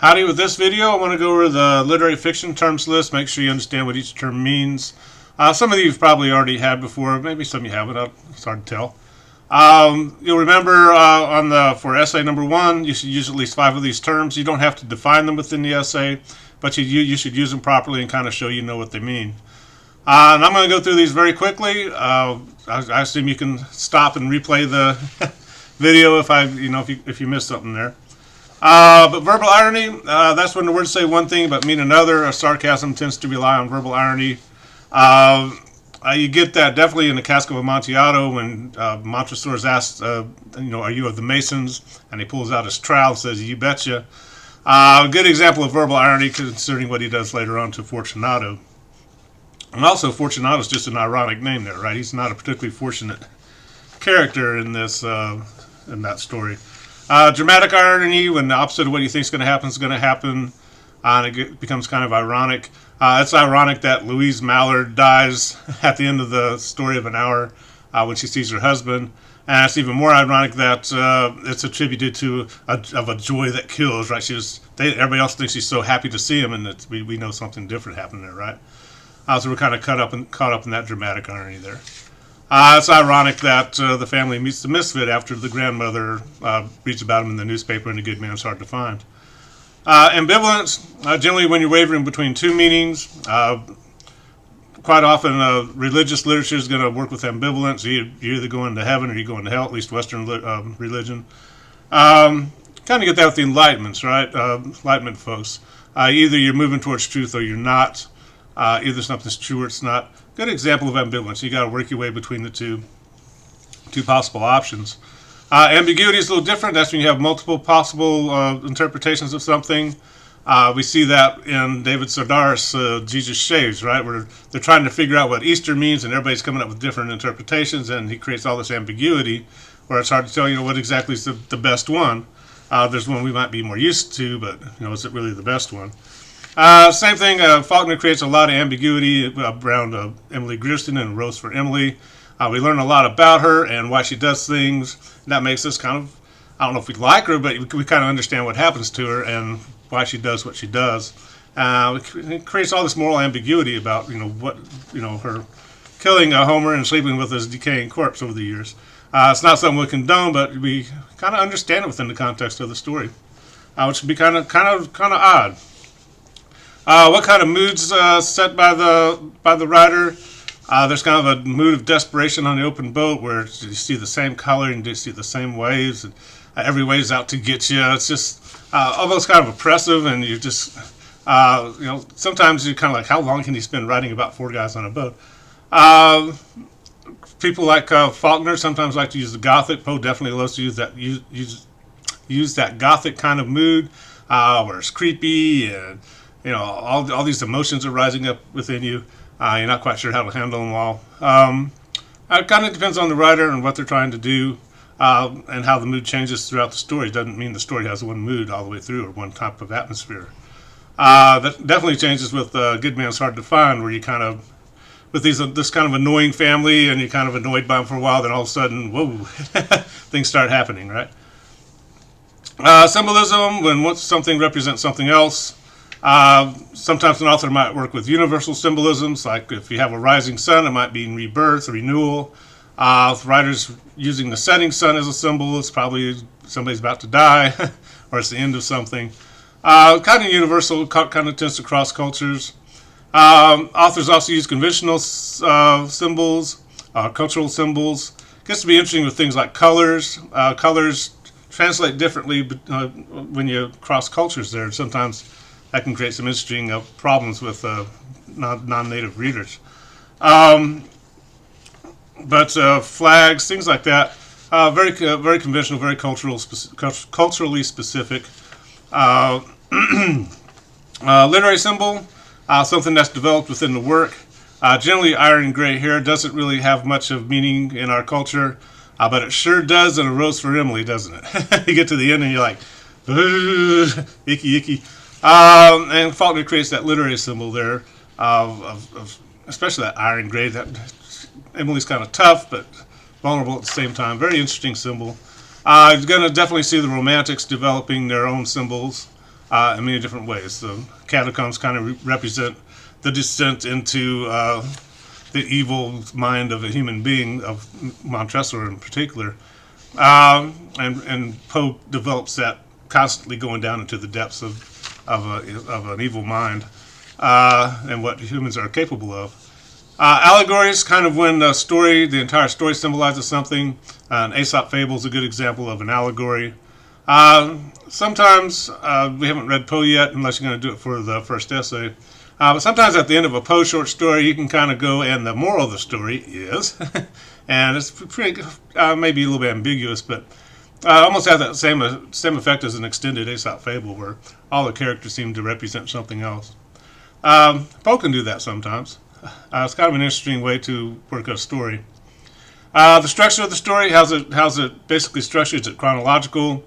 Howdy, with this video I want to go over the literary fiction terms list, make sure you understand what each term means. Some of you you've probably already had before, maybe some you haven't, it's hard to tell. You'll remember for essay number 1, you should use at least 5 of these terms. You don't have to define them within the essay, but you should use them properly and kind of show you know what they mean. And I'm going to go through these very quickly. I assume you can stop and replay the video if you missed something there. But verbal irony, that's when the words say one thing but mean another. Sarcasm tends to rely on verbal irony. You get that definitely in the Cask of Amontillado when Montresor is asked, are you of the Masons? And he pulls out his trowel and says, you betcha. A good example of verbal irony concerning what he does later on to Fortunato. And also, Fortunato is just an ironic name there, right? He's not a particularly fortunate character in this in that story. Dramatic irony, when the opposite of what you think is going to happen, and it becomes kind of ironic. It's ironic that Louise Mallard dies at the end of the story of an hour when she sees her husband. And it's even more ironic that it's attributed to a joy that kills, right? Everybody else thinks she's so happy to see him, and we know something different happened there, right? So we're kind of caught up in that dramatic irony there. It's ironic that the family meets the misfit after the grandmother reads about him in the newspaper, and the good man's hard to find. Ambivalence, generally when you're wavering between two meanings. Quite often religious literature is going to work with ambivalence. You're either going to heaven or you're going to hell, at least Western religion. Kind of get that with the Enlightenments, right? Enlightenment folks. Either you're moving towards truth or you're not. Either something's true or it's not. Good example of ambivalence. You got to work your way between the two possible options. Ambiguity is a little different. That's when you have multiple possible interpretations of something. We see that in David Sedaris' Jesus Shaves, right? Where they're trying to figure out what Easter means, and everybody's coming up with different interpretations, and he creates all this ambiguity where it's hard to tell, what exactly is the best one. There's one we might be more used to, but is it really the best one? Same thing, Faulkner creates a lot of ambiguity around Emily Grierson and Rose for Emily. We learn a lot about her and why she does things. And that makes us kind of, I don't know if we like her, but we kind of understand what happens to her and why she does what she does. It creates all this moral ambiguity about, her killing Homer and sleeping with his decaying corpse over the years. It's not something we condone, but we kind of understand it within the context of the story, which would be kind of odd. What kind of moods set by the writer? There's kind of a mood of desperation on the open boat where you see the same color and you see the same waves, and every wave's out to get you. It's just almost kind of oppressive, and you just, sometimes you're kind of like, how long can you spend writing about 4 guys on a boat? People like Faulkner sometimes like to use the Gothic. Poe definitely loves to use that Gothic kind of mood where it's creepy and all these emotions are rising up within you. You're not quite sure how to handle them all. It kind of depends on the writer and what they're trying to do and how the mood changes throughout the story. It doesn't mean the story has one mood all the way through or one type of atmosphere. That definitely changes with Good Man's Hard to Find, where you kind of, with this kind of annoying family and you're kind of annoyed by them for a while, then all of a sudden, whoa, things start happening, right? Symbolism, when something represents something else. Sometimes an author might work with universal symbolisms, like if you have a rising sun, it might mean rebirth, renewal. If writers using the setting sun as a symbol, it's probably somebody's about to die, or it's the end of something. Kind of universal, kind of tends to cross cultures. Authors also use conventional symbols, cultural symbols. It gets to be interesting with things like colors. Colors translate differently when you cross cultures there. Sometimes that can create some interesting problems with non-native readers. But flags, things like that, very conventional, very culturally specific. Literary symbol, something that's developed within the work. Generally, iron gray hair doesn't really have much of meaning in our culture, but it sure does in A Rose for Emily, doesn't it? You get to the end and you're like, icky, icky. And Faulkner creates that literary symbol there of especially that iron gray. That Emily's kind of tough but vulnerable at the same time. Very interesting symbol. You're going to definitely see the Romantics developing their own symbols. in many different ways. The catacombs kind of represent the descent into the evil mind of a human being, of Montresor in particular. And Poe develops that constantly going down into the depths of an evil mind and what humans are capable of. Allegories, kind of when the entire story symbolizes something. An Aesop fable is a good example of an allegory. Sometimes we haven't read Poe yet, unless you're going to do it for the first essay. But sometimes at the end of a Poe short story, you can kind of go, and the moral of the story is, and it's pretty, maybe a little bit ambiguous, but almost has that same effect as an extended Aesop fable, where all the characters seem to represent something else. Poe can do that sometimes. It's kind of an interesting way to work a story. The structure of the story, how's it basically structured? Is it chronological?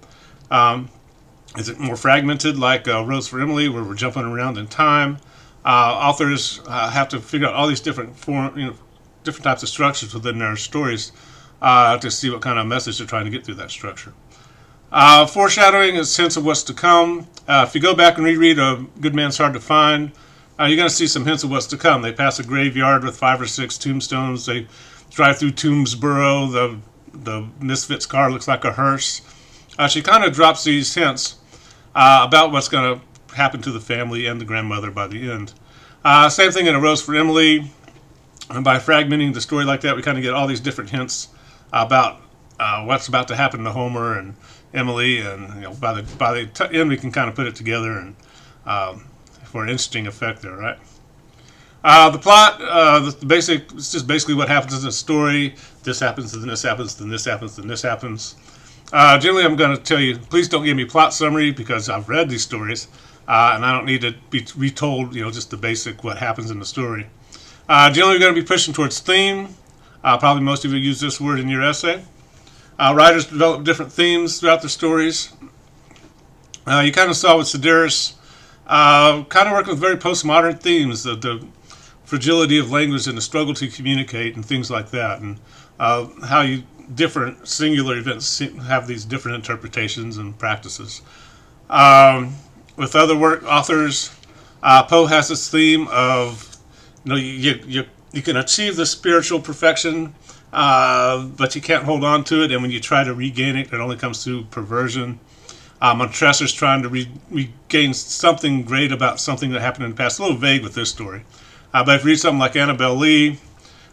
Is it more fragmented, like Rose for Emily, where we're jumping around in time? Authors have to figure out all these different different types of structures within their stories to see what kind of message they're trying to get through that structure. Foreshadowing is a sense of what's to come. If you go back and reread A Good Man's Hard to Find, you're going to see some hints of what's to come. They pass a graveyard with 5 or 6 tombstones. They drive through Tombsboro. The Misfits car looks like a hearse. She kind of drops these hints about what's going to happen to the family and the grandmother by the end. Same thing in A Rose for Emily. And by fragmenting the story like that, we kind of get all these different hints about what's about to happen to Homer and Emily, and by the end we can kind of put it together and for an interesting effect there, right? The plot, it's just basically what happens in the story. This happens, then this happens, then this happens, then this happens. Generally, I'm going to tell you, please don't give me plot summary, because I've read these stories, and I don't need to be retold, just the basic what happens in the story. Generally, we're going to be pushing towards theme. Probably most of you use this word in your essay. Writers develop different themes throughout their stories. You kind of saw with Sedaris, kind of working with very postmodern themes, the fragility of language and the struggle to communicate and things like that, and how different singular events have these different interpretations and practices. With other authors, Poe has this theme of, you can achieve the spiritual perfection, but you can't hold on to it, and when you try to regain it, it only comes through perversion. Montresor's trying to regain something great about something that happened in the past. A little vague with this story. But if you read something like Annabelle Lee,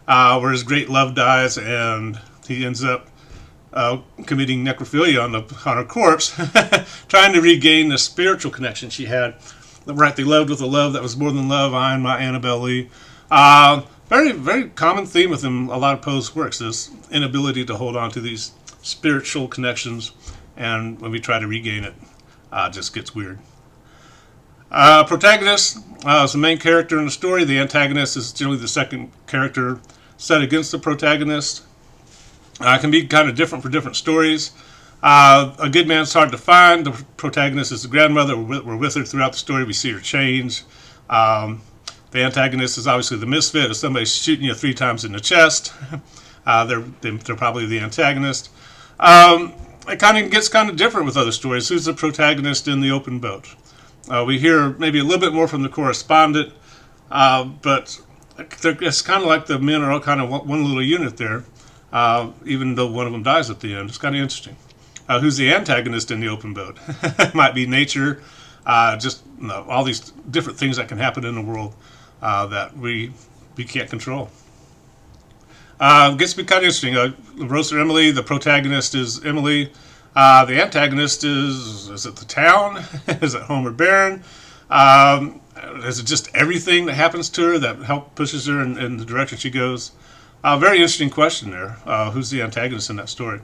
where his great love dies and he ends up committing necrophilia on her corpse, trying to regain the spiritual connection she had. Right, they loved with a love that was more than love. I and my Annabelle Lee. Very, very common theme within a lot of Poe's works, this inability to hold on to these spiritual connections, and when we try to regain it, it just gets weird. Protagonist is the main character in the story. The antagonist is generally the second character set against the protagonist. It can be kind of different for different stories. A Good Man's Hard to Find. The protagonist is the grandmother. We're with her throughout the story. We see her change. The antagonist is obviously the misfit. If somebody's shooting you 3 times in the chest, they're probably the antagonist. It kind of gets kind of different with other stories. Who's the protagonist in The Open Boat? We hear maybe a little bit more from the correspondent, but it's kind of like the men are all kind of one little unit there, even though one of them dies at the end. It's kind of interesting. Who's the antagonist in The Open Boat? Might be nature, all these different things that can happen in the world that we can't control. Gets to be kind of interesting. Rose or Emily, the protagonist is Emily. The antagonist is it the town? Is it Homer Barron? Is it just everything that happens to her that pushes her in the direction she goes? Very interesting question there. Who's the antagonist in that story?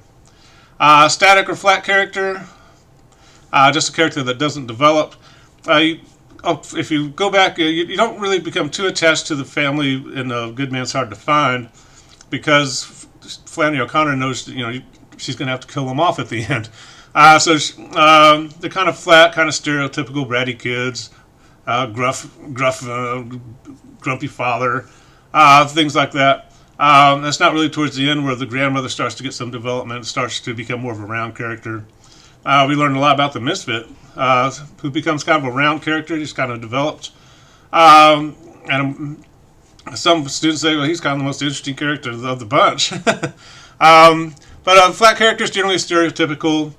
Static or flat character? Just a character that doesn't develop. If you go back, you don't really become too attached to the family in A Good Man's Hard to Find, because Flannery O'Connor knows she's going to have to kill them off at the end. So they're kind of flat, kind of stereotypical bratty kids, gruff, grumpy father, things like that. That's not really towards the end where the grandmother starts to get some development, starts to become more of a round character. We learned a lot about the misfit, who becomes kind of a round character. He's kind of developed. And some students say, well, he's kind of the most interesting character of the bunch. But flat characters generally stereotypical.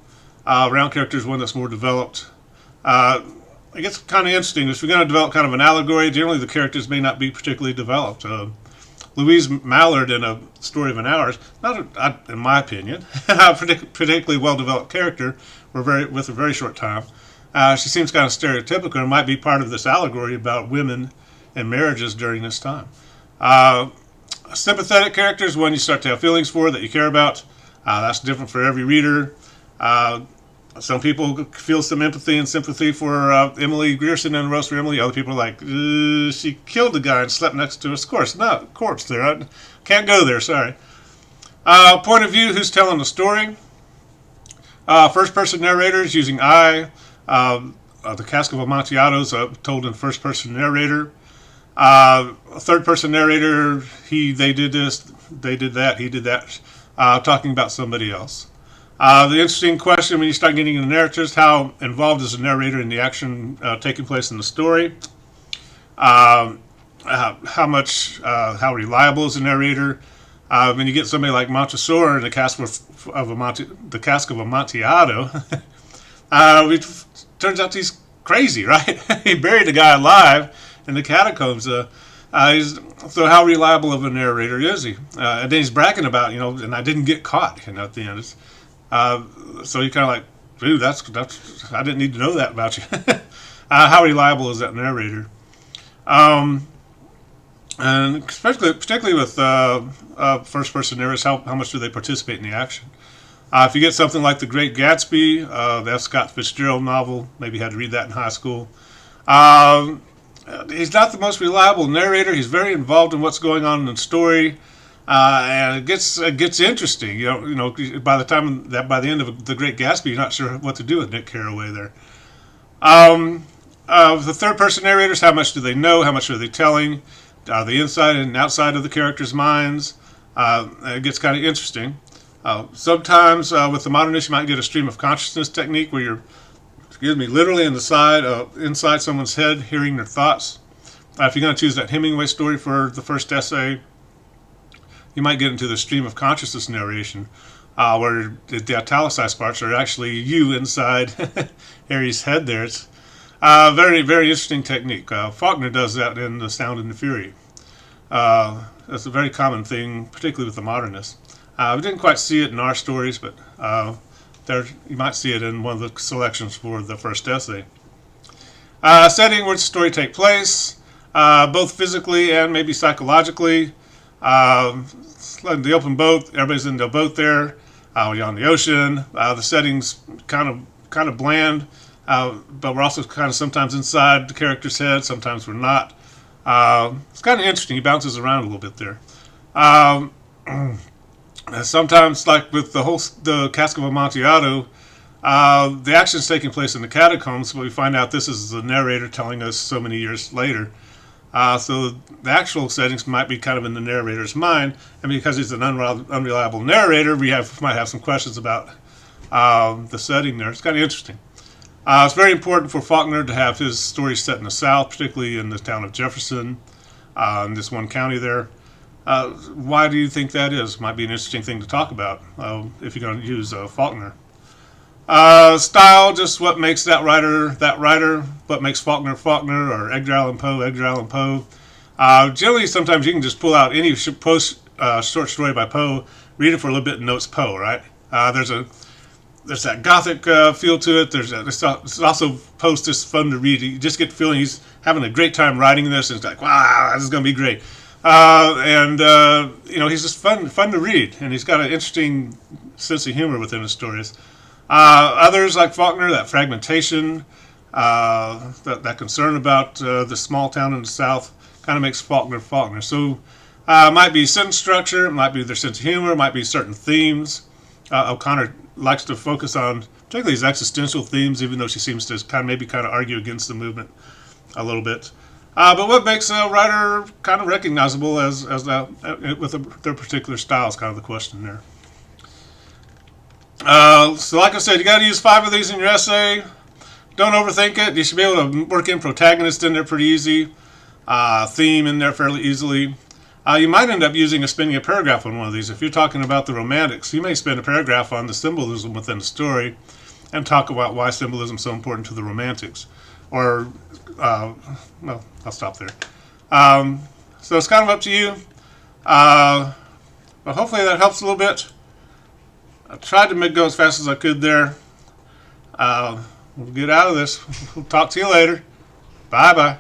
Round characters one that's more developed. It gets kind of interesting. If we're going to develop kind of an allegory, generally the characters may not be particularly developed. Louise Mallard in A Story of an Hour, not in my opinion, a particularly well-developed character with a very short time. She seems kind of stereotypical and might be part of this allegory about women and marriages during this time. A sympathetic character is one you start to have feelings for, that you care about. That's different for every reader. Some people feel some empathy and sympathy for Emily Grierson and Roast for Emily. Other people are like, she killed the guy and slept next to his corpse. No, corpse there. I can't go there, sorry. Point of view, who's telling the story? First-person narrators using I. The Cask of Amontillado is told in first-person narrator. Third-person narrator, they did this, they did that, he did that, talking about somebody else. The interesting question when you start getting into narratives, how involved is the narrator in the action taking place in the story? How reliable is the narrator? When you get somebody like Montresor in the Cask of Amontillado, it turns out he's crazy, right? He buried the guy alive in the catacombs. So how reliable of a narrator is he? And then he's bragging about, and I didn't get caught, at the end. So you're kind of like, dude, that's I didn't need to know that about you. How reliable is that narrator? And particularly with first-person narrators, how much do they participate in the action? If you get something like The Great Gatsby, the F. Scott Fitzgerald novel, maybe you had to read that in high school. He's not the most reliable narrator. He's very involved in what's going on in the story. And it gets interesting. By the end of The Great Gatsby, you're not sure what to do with Nick Carraway there. The third-person narrators, how much do they know? How much are they telling? Are they inside and outside of the characters' minds? It gets kind of interesting. Sometimes with the modernist, you might get a stream of consciousness technique where you're, literally inside someone's head, hearing their thoughts. If you're going to choose that Hemingway story for the first essay, you might get into the stream of consciousness narration, where the italicized parts are actually you inside Harry's head there. It's very, very interesting technique. Faulkner does that in The Sound and the Fury. That's a very common thing, particularly with the modernists. We didn't quite see it in our stories, but you might see it in one of the selections for the first essay. Setting where the story takes place, both physically and maybe psychologically. The open boat, everybody's in the boat there. You're on the ocean. The setting's kind of bland, but we're also kind of sometimes inside the character's head. Sometimes we're not. It's kind of interesting. He bounces around a little bit there. Sometimes, like with the Cask of Amontillado, the action's taking place in the catacombs, but we find out this is the narrator telling us so many years later. So the actual settings might be kind of in the narrator's mind, and because he's an unreliable narrator, we might have some questions about the setting there. It's kind of interesting. It's very important for Faulkner to have his stories set in the South, particularly in the town of Jefferson, in this one county there. Why do you think that is? Might be an interesting thing to talk about if you're going to use Faulkner. Style, just what makes that writer, what makes Faulkner, or Edgar Allan Poe. Generally, sometimes you can just pull out any short story by Poe, read it for a little bit, and know it's Poe, right? There's that gothic feel to it. It's also Poe's just fun to read. You just get the feeling he's having a great time writing this, and it's like, wow, this is going to be great. He's just fun to read, and he's got an interesting sense of humor within his stories. Others, like Faulkner, that fragmentation, that concern about the small town in the South kind of makes Faulkner. So it might be sentence structure, it might be their sense of humor, it might be certain themes. O'Connor likes to focus on particularly these existential themes, even though she seems to kind of argue against the movement a little bit. But what makes a writer kind of recognizable with their particular style is kind of the question there. So like I said, you got to use 5 of these in your essay. Don't overthink it. You should be able to work in protagonist in there pretty easy. Theme in there fairly easily. You might end up spending a paragraph on one of these. If you're talking about the romantics, you may spend a paragraph on the symbolism within the story and talk about why symbolism is so important to the romantics. Or, well, I'll stop there. So it's kind of up to you. But hopefully that helps a little bit. I tried to go as fast as I could there. We'll get out of this. We'll talk to you later. Bye-bye.